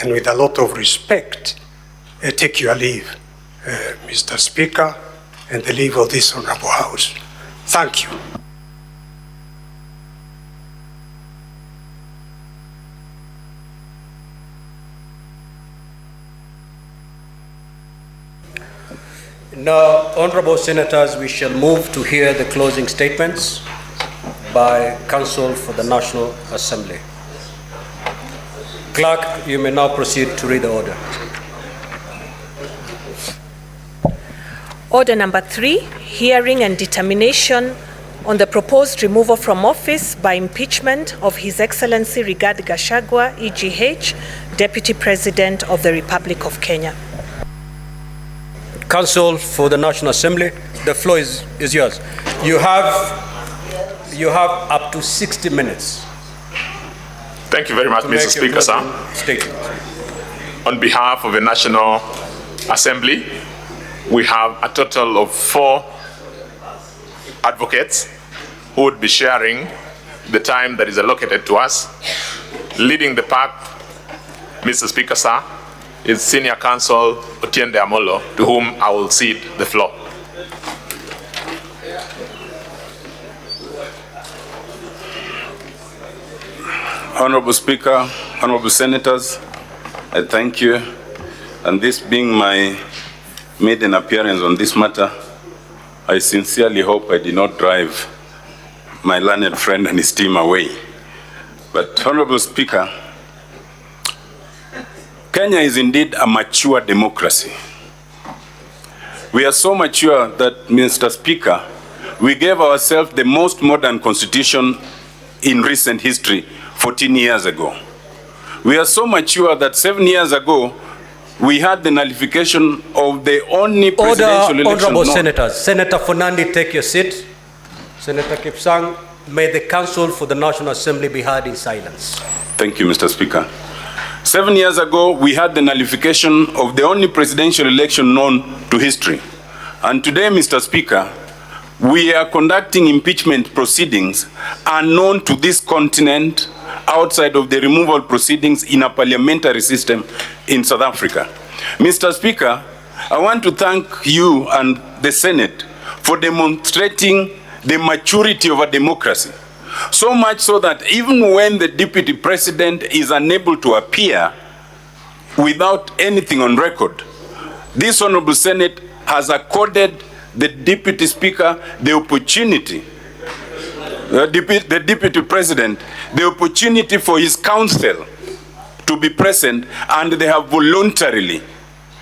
and with a lot of respect, take your leave, Mr. Speaker, and the leave of this Honorable House. Thank you. Now, Honorable Senators, we shall move to hear the closing statements by Counsel for the National Assembly. Clerk, you may now proceed to read the order. Order number 3, hearing and determination on the proposed removal from office by impeachment of His Excellency Rigathi Gachagua, EGH, Deputy President of the Republic of Kenya. Counsel for the National Assembly, the floor is yours. You have up to 60 minutes. Thank you very much, Mr. Speaker, sir. On behalf of the National Assembly, we have a total of 4 advocates who would be sharing the time that is allocated to us. Leading the pack, Mr. Speaker, sir, is Senior Counsel Otiende Omollo, to whom I will cede the floor. Honorable Speaker, Honorable Senators, I thank you. And this being my maiden appearance on this matter, I sincerely hope I did not drive my learned friend and his team away. But Honorable Speaker, Kenya is indeed a mature democracy. We are so mature that, Mr. Speaker, we gave ourselves the most modern constitution in recent history 14 years ago. We are so mature that 7 years ago, we had the nullification of the only presidential election. Honorable Senators. Senator Fernandi, take your seat. Senator Kipsang, may the Counsel for the National Assembly be heard in silence. Thank you, Mr. Speaker. 7 years ago, we had the nullification of the only presidential election known to history. And today, Mr. Speaker, we are conducting impeachment proceedings unknown to this continent, outside of the removal proceedings in a parliamentary system in South Africa. Mr. Speaker, I want to thank you and the Senate for demonstrating the maturity of a democracy. So much so that even when the Deputy President is unable to appear without anything on record, this Honorable Senate has accorded the Deputy Speaker the opportunity, the Deputy President, the opportunity for his counsel to be present, and they have voluntarily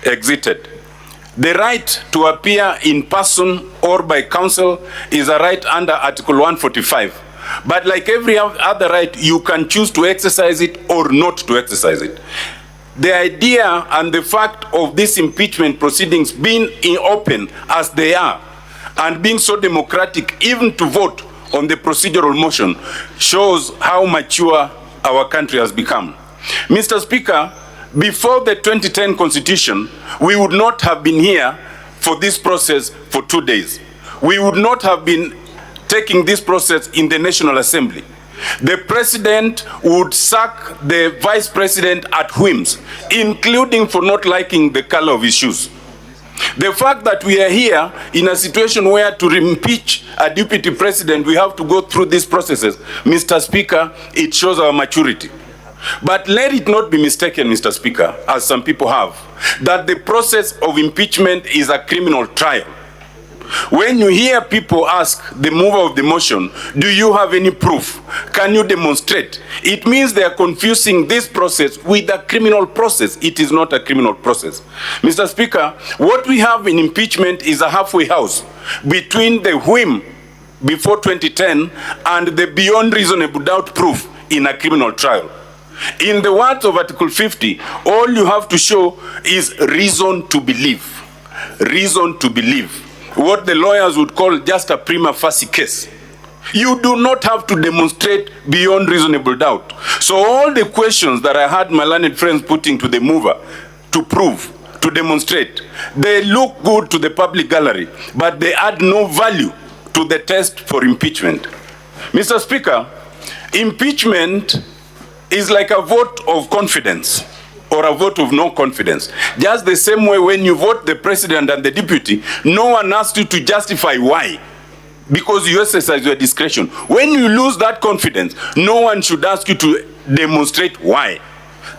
exited. The right to appear in person or by counsel is a right under Article 145. But like every other right, you can choose to exercise it or not to exercise it. The idea and the fact of these impeachment proceedings being open as they are, and being so democratic even to vote on the procedural motion, shows how mature our country has become. Mr. Speaker, before the 2010 Constitution, we would not have been here for this process for 2 days. We would not have been taking this process in the National Assembly. The President would sack the Vice President at whims, including for not liking the color of his shoes. The fact that we are here in a situation where to impeach a Deputy President, we have to go through these processes, Mr. Speaker, it shows our maturity. But let it not be mistaken, Mr. Speaker, as some people have, that the process of impeachment is a criminal trial. When you hear people ask the mover of the motion, do you have any proof? Can you demonstrate? It means they are confusing this process with a criminal process. It is not a criminal process. Mr. Speaker, what we have in impeachment is a halfway house between the whim before 2010 and the beyond reasonable doubt proof in a criminal trial. In the words of Article 50, all you have to show is reason to believe. Reason to believe. What the lawyers would call just a prima facie case. You do not have to demonstrate beyond reasonable doubt. So all the questions that I had my learned friends putting to the mover to prove, to demonstrate, they look good to the public gallery, but they add no value to the test for impeachment. Mr. Speaker, impeachment is like a vote of confidence. or a vote of no confidence. Just the same way when you vote the president and the deputy, no one asks you to justify why, because you exercise your discretion. When you lose that confidence, no one should ask you to demonstrate why.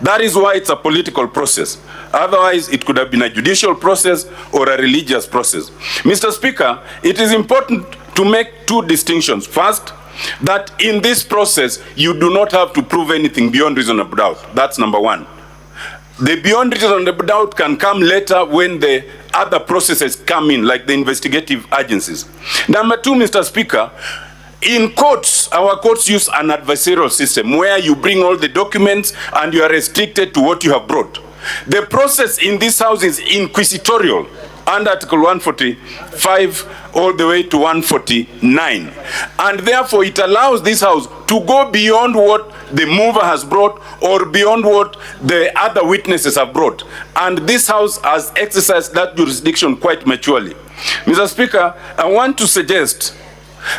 That is why it's a political process. Otherwise, it could have been a judicial process or a religious process. Mr. Speaker, it is important to make two distinctions. First, that in this process, you do not have to prove anything beyond reasonable doubt. That's number one. The beyond reasonable doubt can come later when the other processes come in, like the investigative agencies. Number two, Mr. Speaker, in courts, our courts use an adversarial system where you bring all the documents and you are restricted to what you have brought. The process in this house is inquisitorial under Article 145 all the way to 149. And therefore it allows this house to go beyond what the mover has brought or beyond what the other witnesses have brought. And this house has exercised that jurisdiction quite maturely. Mr. Speaker, I want to suggest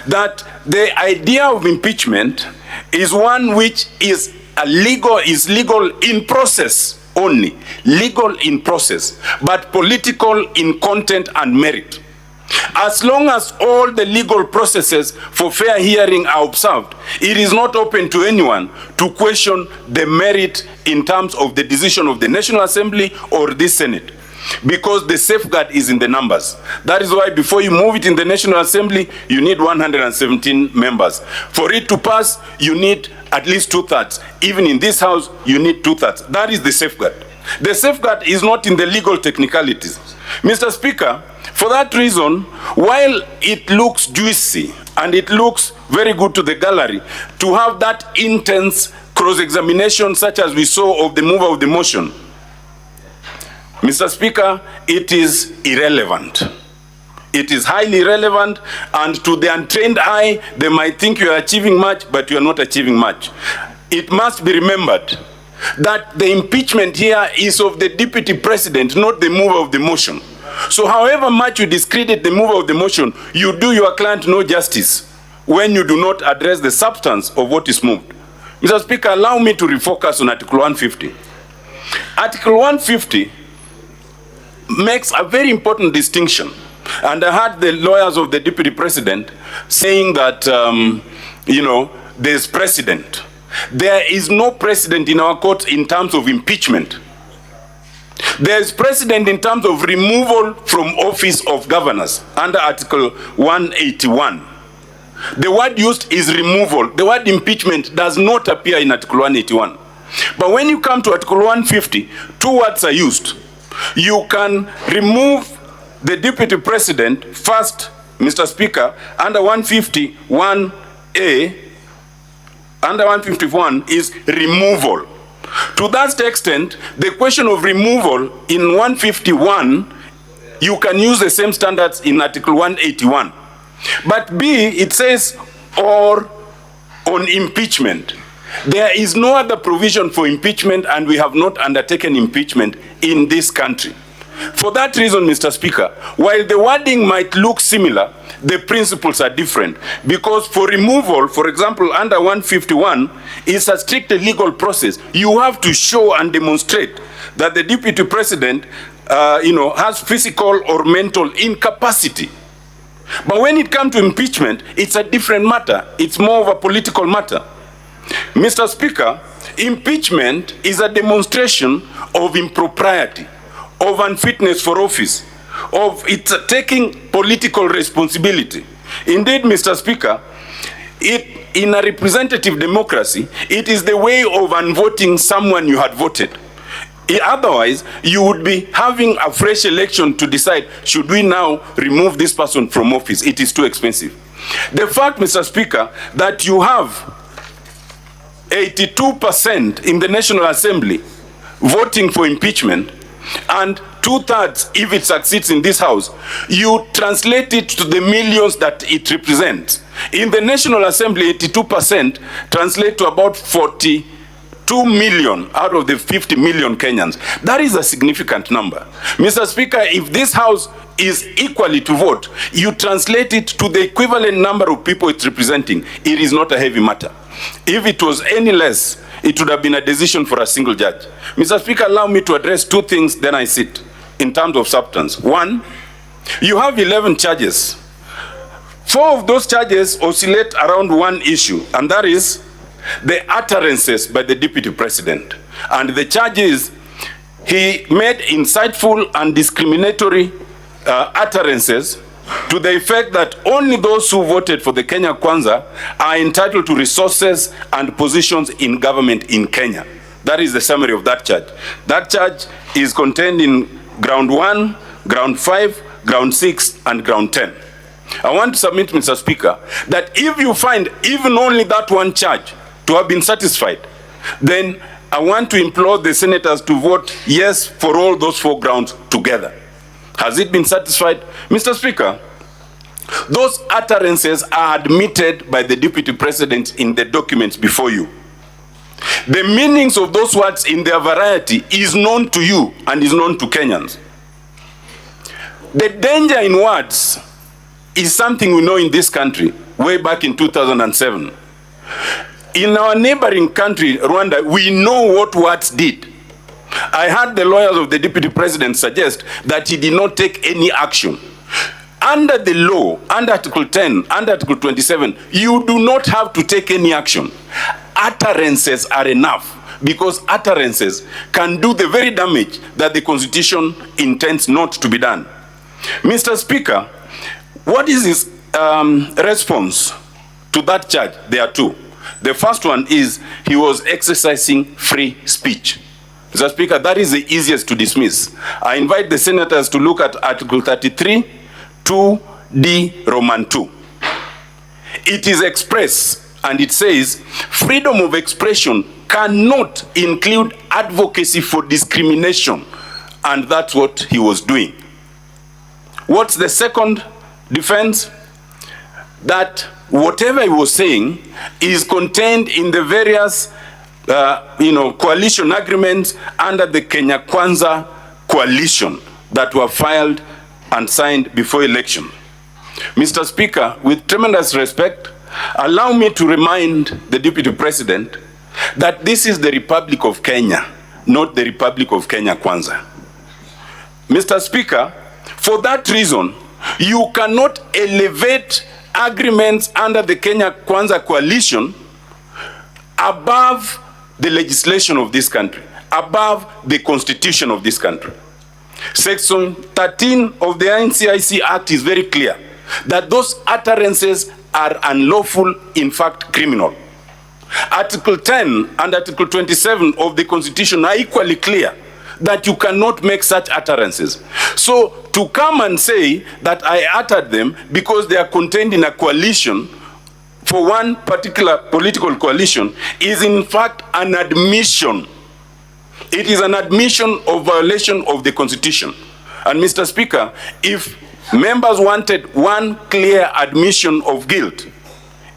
that the idea of impeachment is one which is legal in process only, legal in process, but political in content and merit. As long as all the legal processes for fair hearing are observed, it is not open to anyone to question the merit in terms of the decision of the National Assembly or this Senate, because the safeguard is in the numbers. That is why before you move it in the National Assembly, you need 117 members. For it to pass, you need at least 2/3. Even in this house, you need 2/3. That is the safeguard. The safeguard is not in the legal technicalities. Mr. Speaker, for that reason, while it looks juicy and it looks very good to the gallery to have that intense cross-examination such as we saw of the mover of the motion, Mr. Speaker, it is irrelevant. It is highly irrelevant, and to the untrained eye, they might think you are achieving much, but you are not achieving much. It must be remembered that the impeachment here is of the deputy president, not the mover of the motion. So however much you discredit the mover of the motion, you do your client no justice when you do not address the substance of what is moved. Mr. Speaker, allow me to refocus on Article 150. Article 150 makes a very important distinction. And I heard the lawyers of the deputy president saying that, there's precedent. There is no precedent in our courts in terms of impeachment. There is precedent in terms of removal from office of governors under Article 181. The word used is removal. The word impeachment does not appear in Article 181. But when you come to Article 150, two words are used. You can remove the deputy president first, Mr. Speaker, under 151A, under 151 is removal. To that extent, the question of removal in 151, you can use the same standards in Article 181. But B, it says, or on impeachment. There is no other provision for impeachment, and we have not undertaken impeachment in this country. For that reason, Mr. Speaker, while the wording might look similar, the principles are different. Because for removal, for example, under 151, is a strict legal process. You have to show and demonstrate that the deputy president, has physical or mental incapacity. But when it comes to impeachment, it's a different matter. It's more of a political matter. Mr. Speaker, impeachment is a demonstration of impropriety, of unfitness for office, of it taking political responsibility. Indeed, Mr. Speaker, in a representative democracy, it is the way of unvoting someone you had voted. Otherwise, you would be having a fresh election to decide, should we now remove this person from office? It is too expensive. The fact, Mr. Speaker, that you have 82% in the National Assembly voting for impeachment, and 2/3 if it succeeds in this house, you translate it to the millions that it represents. In the National Assembly, 82% translate to about 42 million out of the 50 million Kenyans. That is a significant number. Mr. Speaker, if this house is equally to vote, you translate it to the equivalent number of people it's representing. It is not a heavy matter. If it was any less, it would have been a decision for a single judge. Mr. Speaker, allow me to address two things, then I sit, in terms of substance. One, you have 11 charges. 4 of those charges oscillate around one issue, and that is the utterances by the Deputy President. And the charge is he made insightful and discriminatory utterances to the effect that only those who voted for the Kenya Kwanza are entitled to resources and positions in government in Kenya. That is the summary of that charge. That charge is contained in ground 1, ground 5, ground 6, and ground 10. I want to submit, Mr. Speaker, that if you find even only that one charge to have been satisfied, then I want to implore the senators to vote yes for all those 4 grounds together. Has it been satisfied? Mr. Speaker, those utterances are admitted by the Deputy President in the documents before you. The meanings of those words in their variety is known to you and is known to Kenyans. The danger in words is something we know in this country way back in 2007. In our neighboring country, Rwanda, we know what words did. I heard the lawyers of the Deputy President suggest that he did not take any action. Under the law, under Article 10, under Article 27, you do not have to take any action. Utterances are enough, because utterances can do the very damage that the Constitution intends not to be done. Mr. Speaker, what is his response to that charge? There are 2. The first one is he was exercising free speech. Mr. Speaker, that is the easiest to dismiss. I invite the senators to look at Article 33, 2D, Roman 2. It is express, and it says, freedom of expression cannot include advocacy for discrimination, and that's what he was doing. What's the second defense? That whatever he was saying is contained in the various coalition agreements under the Kenya Kwanza coalition that were filed and signed before election. Mr. Speaker, with tremendous respect, allow me to remind the Deputy President that this is the Republic of Kenya, not the Republic of Kenya Kwanza. Mr. Speaker, for that reason, you cannot elevate agreements under the Kenya Kwanza coalition above the legislation of this country, above the constitution of this country. Section 13 of the NCIC Act is very clear that those utterances are unlawful, in fact criminal. Article 10 and Article 27 of the Constitution are equally clear that you cannot make such utterances. So to come and say that I uttered them because they are contained in a coalition for one particular political coalition is in fact an admission. It is an admission of violation of the Constitution. And Mr. Speaker, if members wanted one clear admission of guilt,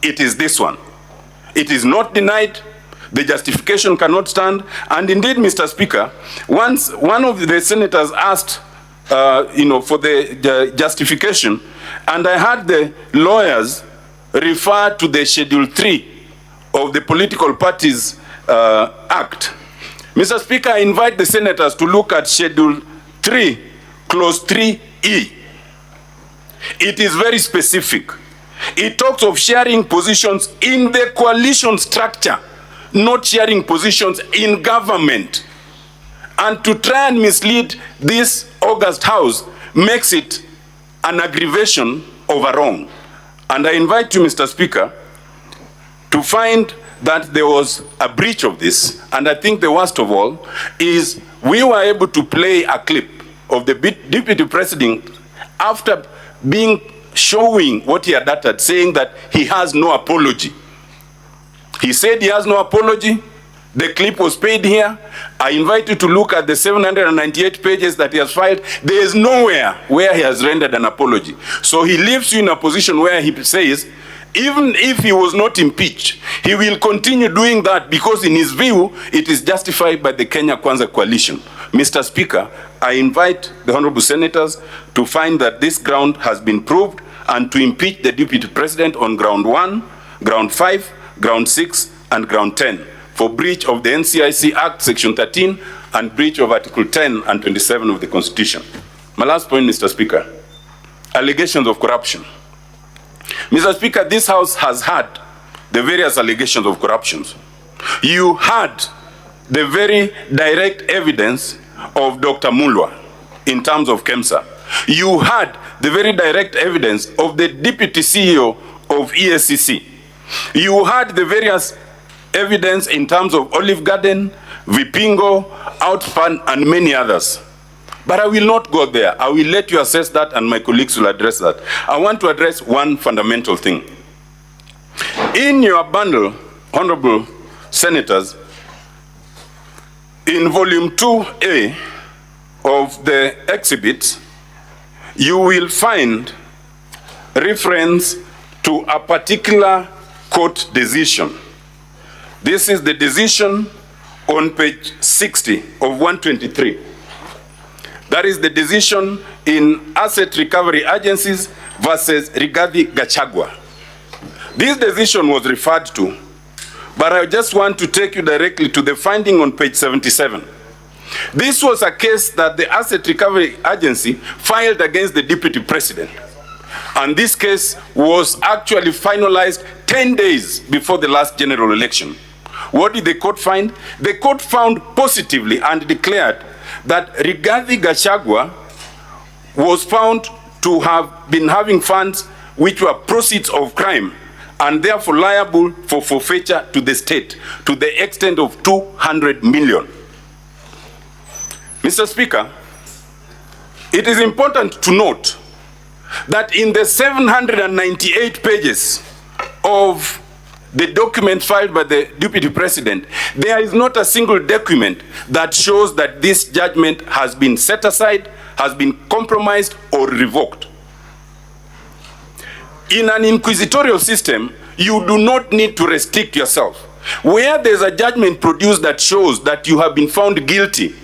it is this one. It is not denied. The justification cannot stand. And indeed, Mr. Speaker, once one of the senators asked for the justification, and I heard the lawyers refer to the Schedule 3 of the Political Parties Act. Mr. Speaker, I invite the senators to look at Schedule 3, Clause 3E. It is very specific. It talks of sharing positions in the coalition structure, not sharing positions in government. And to try and mislead this august House makes it an aggravation of a wrong. And I invite you, Mr. Speaker, to find that there was a breach of this. And I think the worst of all is we were able to play a clip of the Deputy President after showing what he had uttered, saying that he has no apology. He said he has no apology. The clip was paid here. I invite you to look at the 798 pages that he has filed. There is nowhere where he has rendered an apology. So he leaves you in a position where he says, even if he was not impeached, he will continue doing that because in his view, it is justified by the Kenya Kwanza coalition. Mr. Speaker, I invite the honorable senators to find that this ground has been proved and to impeach the Deputy President on ground 1, ground 5, ground 6, and ground 10 for breach of the NCIC Act, Section 13, and breach of Article 10 and 27 of the Constitution. My last point, Mr. Speaker, allegations of corruption. Mr. Speaker, this House has had the various allegations of corruptions. You had the very direct evidence of Dr. Mulwa in terms of KEMSA. You had the very direct evidence of the Deputy CEO of ESCC. You had the various evidence in terms of Olive Garden, Vipingo, Outfund, and many others. But I will not go there. I will let you assess that, and my colleagues will address that. I want to address one fundamental thing. In your bundle, honorable senators, in volume 2A of the exhibits, you will find reference to a particular court decision. This is the decision on page 60 of 123. That is the decision in Asset Recovery Agencies versus Rigathi Gachagua. This decision was referred to, but I just want to take you directly to the finding on page 77. This was a case that the Asset Recovery Agency filed against the Deputy President. And this case was actually finalized 10 days before the last general election. What did the court find? The court found positively and declared that Rigathi Gachagua was found to have been having funds which were proceeds of crime and therefore liable for forfeiture to the state to the extent of 200 million. Mr. Speaker, it is important to note that in the 798 pages of the document filed by the Deputy President, there is not a single document that shows that this judgment has been set aside, has been compromised, or revoked. In an inquisitorial system, you do not need to restrict yourself. Where there's a judgment produced that shows that you have been found guilty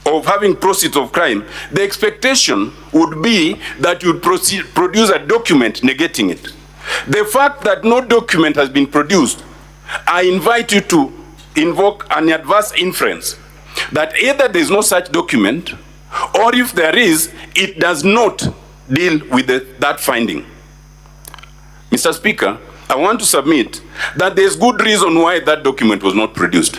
of having proceeds of crime, the expectation would be that you'd produce a document negating it. The fact that no document has been produced, I invite you to invoke an adverse inference that either there is no such document, or if there is, it does not deal with that finding. Mr. Speaker, I want to submit that there's good reason why that document was not produced.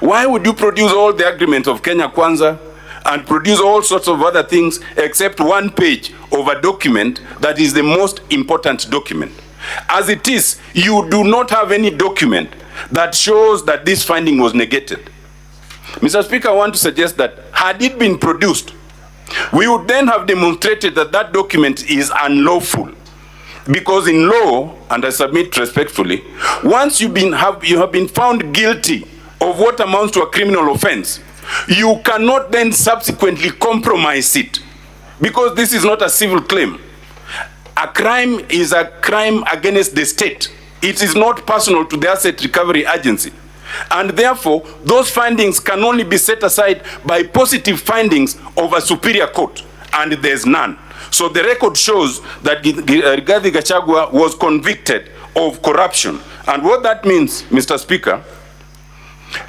Why would you produce all the agreements of Kenya Kwanza and produce all sorts of other things except one page of a document that is the most important document? As it is, you do not have any document that shows that this finding was negated. Mr. Speaker, I want to suggest that had it been produced, we would then have demonstrated that that document is unlawful. Because in law, and I submit respectfully, once you have been found guilty of what amounts to a criminal offense, you cannot then subsequently compromise it, because this is not a civil claim. A crime is a crime against the state. It is not personal to the Asset Recovery Agency. And therefore, those findings can only be set aside by positive findings of a superior court, and there's none. So the record shows that Rigathi Gachagua was convicted of corruption. And what that means, Mr. Speaker,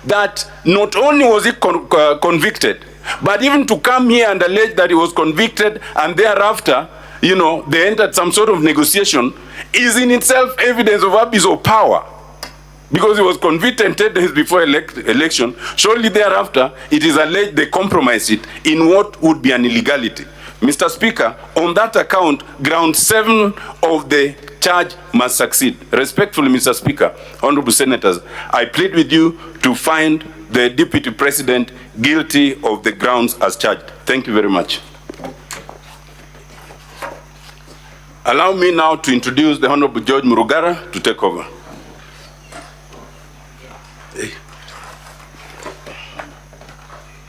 that not only was he convicted, but even to come here and allege that he was convicted and thereafter, you know, they entered some sort of negotiation, is in itself evidence of abuse of power. Because he was convicted 10 days before election, shortly thereafter, it is alleged they compromised it in what would be an illegality. Mr. Speaker, on that account, ground 7 of the charge must succeed. Respectfully, Mr. Speaker, honorable senators, I plead with you to find the Deputy President guilty of the grounds as charged. Thank you very much. Allow me now to introduce the Honorable George Murugara to take over. Hey.